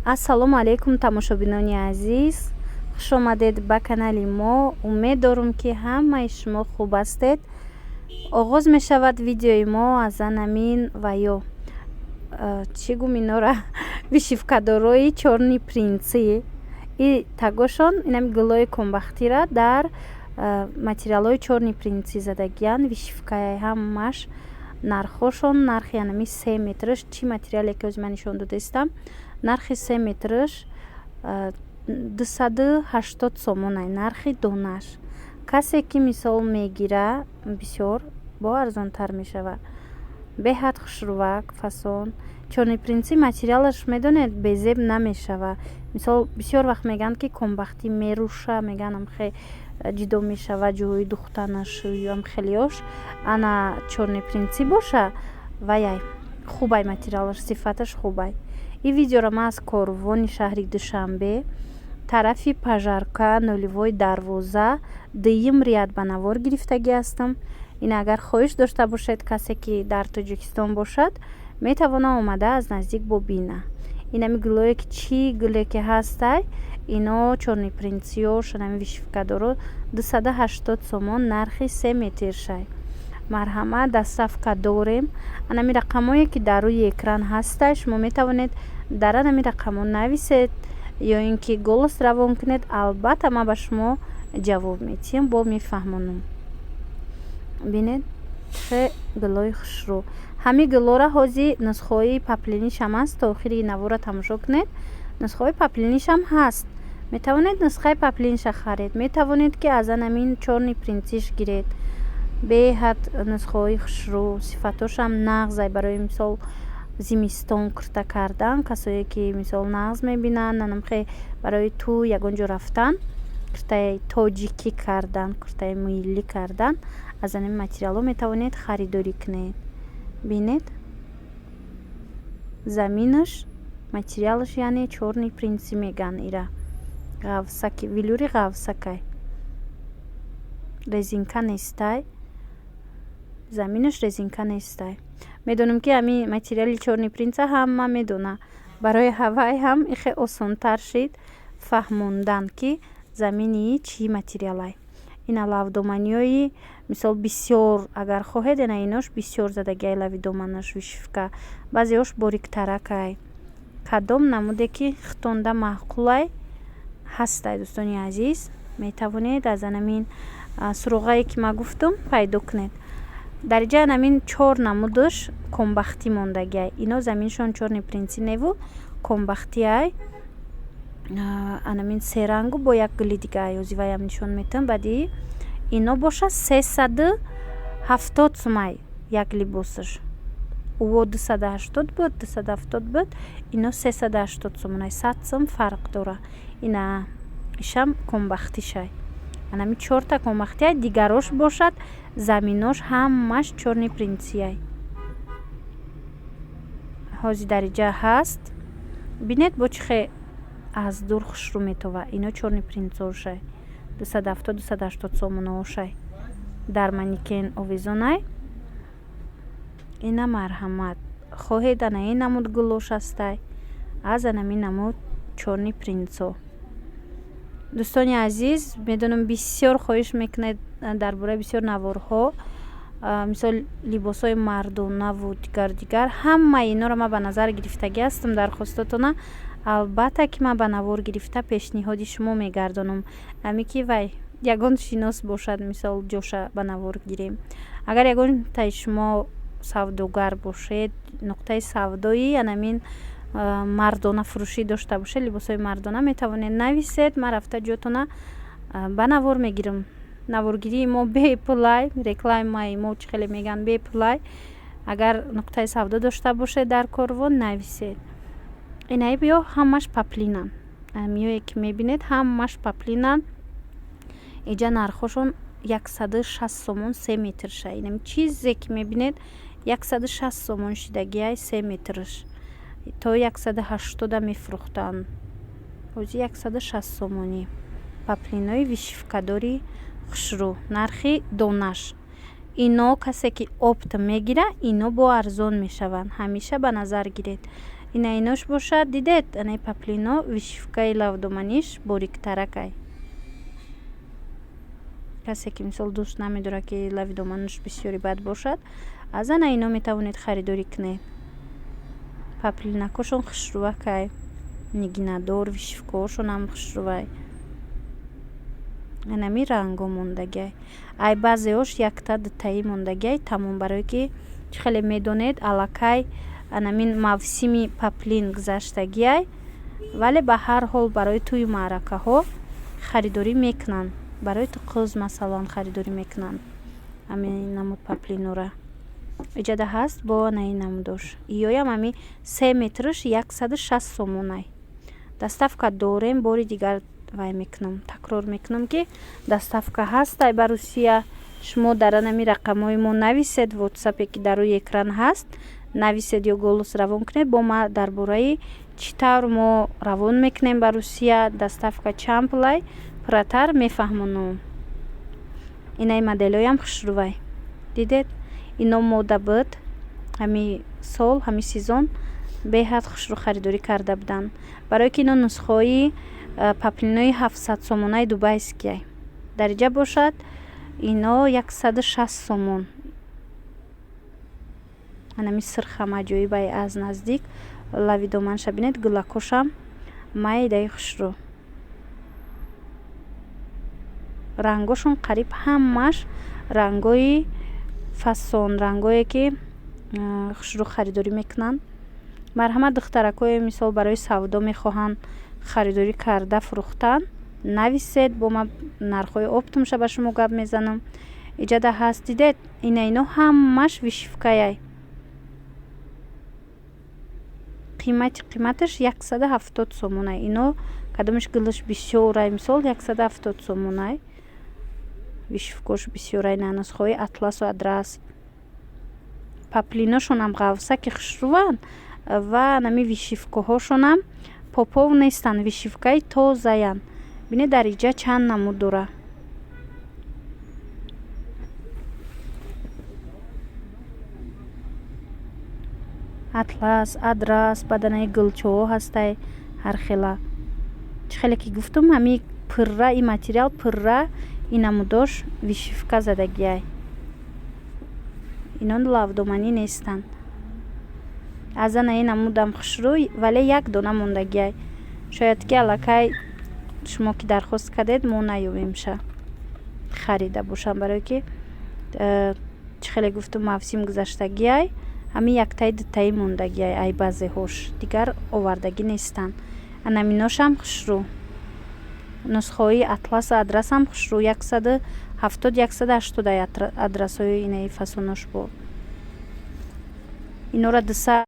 ассалому алайкум тамошобинони азиз, хуш омадед ба канали мо. умед дорум ки ҳамаи шумо хуб ҳастед. оғоз мешавад видеои мо аз анамин ва ё чӣ гум инора вишивкадорои чорни принси и тагошон инами гулои комбахтира дар материалҳои чорни принси задагиян вишивкаи ҳамаш нархошон нархи анами 3 метраш чӣ материале ки ози ман нишон додастам нархи 3 метраш 280 сомонай нархи донаш. касе ки мисол мегира бисёр бо арзонтар мешавад. беҳад хушрувак фасон чорни принси материалаш медонед безеб намешава. мисол бисёр вақт меган ки комбахти меруша, меганам хе ҷудо мешава ҷои духтанаш ям хелиёш ана чорни принси боша ваяй хубай материалаш сифаташ хубай. این ویدیو را ما از کاروان شهر دوشنبه طرف پژارکا 012 دیم ریاد بنوار گرفتگی هستم. این اگر خواهش داشته باشد کسی که در تاجیکستان باشد میتواند آمده از نزدیک ببینه. این همی گلوی که چی گلوی که هسته اینا چورنی پرینسیوش همی ویشفکادارو 280 سومون نرخی 3 متر شای. مرحمت دستافکا داریم. انمی رقمایی که در روی اکران هستش شما میتوانید در انمی رقمو نویسید یا اینکه گلس روان کنید. البته ما به شما جواب میتیم با میفهمونم. بینید چه گلوی خوش رو همی گلو را حاضی نسخه پپلینیش هم هست. تا آخری نوار را تماشا کنید. نسخه پپلینیش هم هست. میتوانید نسخه پپلینیش خرید. میتوانید که از انمین چورنی پرینتیش گیرید. بهت نسخه‌های خوشرو صفاتش هم نغزه برای مثال زمستان کرده کردن. کسایی که مثال نغز میبینن ننمخه برای تو یگونجا رفتن کرده تاجیکی کردن کرده میلی کردن از این متریال ها میتوانید خریداری کنید. بینید زمینش متریالش یعنی چورنی پرینسی میگن. ایره غوسکی ویلوری غوسکی резинка нестай. заминаш резинка нестай. медонам ки ами материали чорни принца ҳама медона. барои ҳавай ҳам ихе осонтар шид фаҳмондан ки замини чӣ материалай. ина лавдоманиёи мисол бисёр агар хоҳед ина инош бисёр задагиай лави доманаш вишивка баъзеош бориктаракай. кадом намуде ки хитонда маъқулай ҳастай. дӯстони азиз метавонед аз анамин суроғае ки ма гуфтум пайдо кунед. дар ҷа намин 4 намудаш комбахти мондагиай. ино заминшон чорни принси неву комбахтиай анамин серангу бо як гули дигаай озиваям нишон метам. баъди ино боша 370 сумай як либосаш. уво 280 буд 270 буд ино 380 сумай 100 сум фарқ дора. ина ишам комбахтишай. анами 4 та комбахтиай дигарош бошад заминош ҳамаш чорни принсиай. ҳози дариҷа ҳаст. бинед бо чихе аз дур хушрӯ метова. ино чорни принсошай 270-280 сомонаошай дар маникен овезонай. ина марҳамат хоҳед ана ин намуд гулош ҳастай аз анами намуд чорни принсо. дӯстони азиз медонам бисёр хоҳиш мекунед дар бораи бисёр наворҳо мисол либосҳои мардонаву дигар ҳама иноро ман ба назар гирифтагӣ ҳастам. дархостотона албатта ки ман ба навор гирифта пешниҳоди шумо мегардонам. ами ки вай ягон шинос бошад мисол ҷоша ба навор гирем. агар ягон таи шумо савдогар бошед нуқтаи савдои анамин мардона фурӯшӣ дошта бошед либосҳои мардона метавонед нависед. ман рафта ҷотона ба навор мегирам. наворгирии мо беплай рекламаи мо чӣ хеле меган беплай. агар нуқтаи савдо дошта бошед дар корвон нависед. инаи биё ҳамаш паплинан. амиёе ки мебинед ҳамаш паплинан. иҷа нархошон 160 сомон 3 метр ша. инами чизе ки мебинед 160 сомон шидагиай 3 метрш то 180 мефурӯхтанд. ҳози 160 сомонӣ паплинои вишивкадори хушрӯ нархи донаш. ино касе ки опт мегира ино бо арзон мешаванд. ҳамеша ба назар гиред. инош бошад. Дидед ана паплино вишивкаи лавдоманиш бориктаракай. касе ки мисол дӯст намедорад ки лави доманаш бисёри бад бошад, аз ана ино метавонед харидорӣ кунед. паплинакошон хушрувакай, нигинадор вишивкаошонам хушрувай. анами ранго мондагиай. ай баъзеош якта дутаи мондагиай тамом, барое ки чӣ хеле медонед аллакай анамин мавсими паплин гузаштагиай, вале ба ҳар ҳол барои тӯи маъракаҳо харидорӣ мекунанд. барои туқӯз масалан харидорӣ мекунанд ҳамин намуд паплинора. иҷада ҳаст бо анаи намудош. иёям ҳами 3 метраш 160 сомонай. доставка дорем. бори дигар вай мекунам, такрор мекунам ки доставка ҳастай ба Русия. шумо дар анами рақамҳои мо нависед, ватсапе ки дар рӯи экран ҳаст, нависед ё голос равон кунед, бо ма дар бораи чӣ тавр мо равон мекунем ба Русия, доставка чанд пулай пурратар мефаҳмонам. инаи моделҳоям хушрувай. дидед ино мода буд, ҳами сол, ҳами сезон беҳад хушрӯ харидорӣ карда буданд, барое ки ино нусхаҳои паплинои 700 сомонаи дубайскияй. дар иҷа бошад ино 160 сомон. анами сирхам аҷоибай аз наздик лави доманша бинед, гулакошам майдаи хушрӯ. рангошон қариб ҳамаш рангои фасон, рангое ки хушрӯ харидорӣ мекунанд. марҳамат духтаракое мисол барои савдо мехоҳанд харидорӣ карда фурӯхтан, нависед, бо ма нархҳои оптумша ба шумо гап мезанам. иҷада ҳаст. дидед ино ҳамаш вишивкаяй. қиматаш 170 сомонай. ино кадомиш гулаш бисёрай, мисол 170 сомонай. вишивкош бисёрай. нанусхои атласу адрас. паплиношонам ғавсаки хушруванд ва нами вишивкаҳошонам попов нестанд, вишивкаи тозаянд. бинед дар иҷа чанд намуд дора. атлас, адрас, баданаи гулчаҳо ҳастай ҳархела. чӣ хеле ки гуфтум ҳами пурра, и материал пурра, и намудош вишивка задагиай. инон лавдоманӣ нестанд. аз анаи намудам хушрӯй, вале як дона мондагиай. шояд ки аллакай шумо ки дархост кардед мо наёбемша харида бошам, барое ки чӣ хеле гуфтум мавсим гузаштагиай, ҳами яктаи дутаи мондагиай. ай баъзеҳош дигар овардагӣ нестанд. анаминошам хушрӯ. нусхаҳои атласу адрасам хушрӯ. 170-180 адрасҳои инаи фасонош бо. инора 200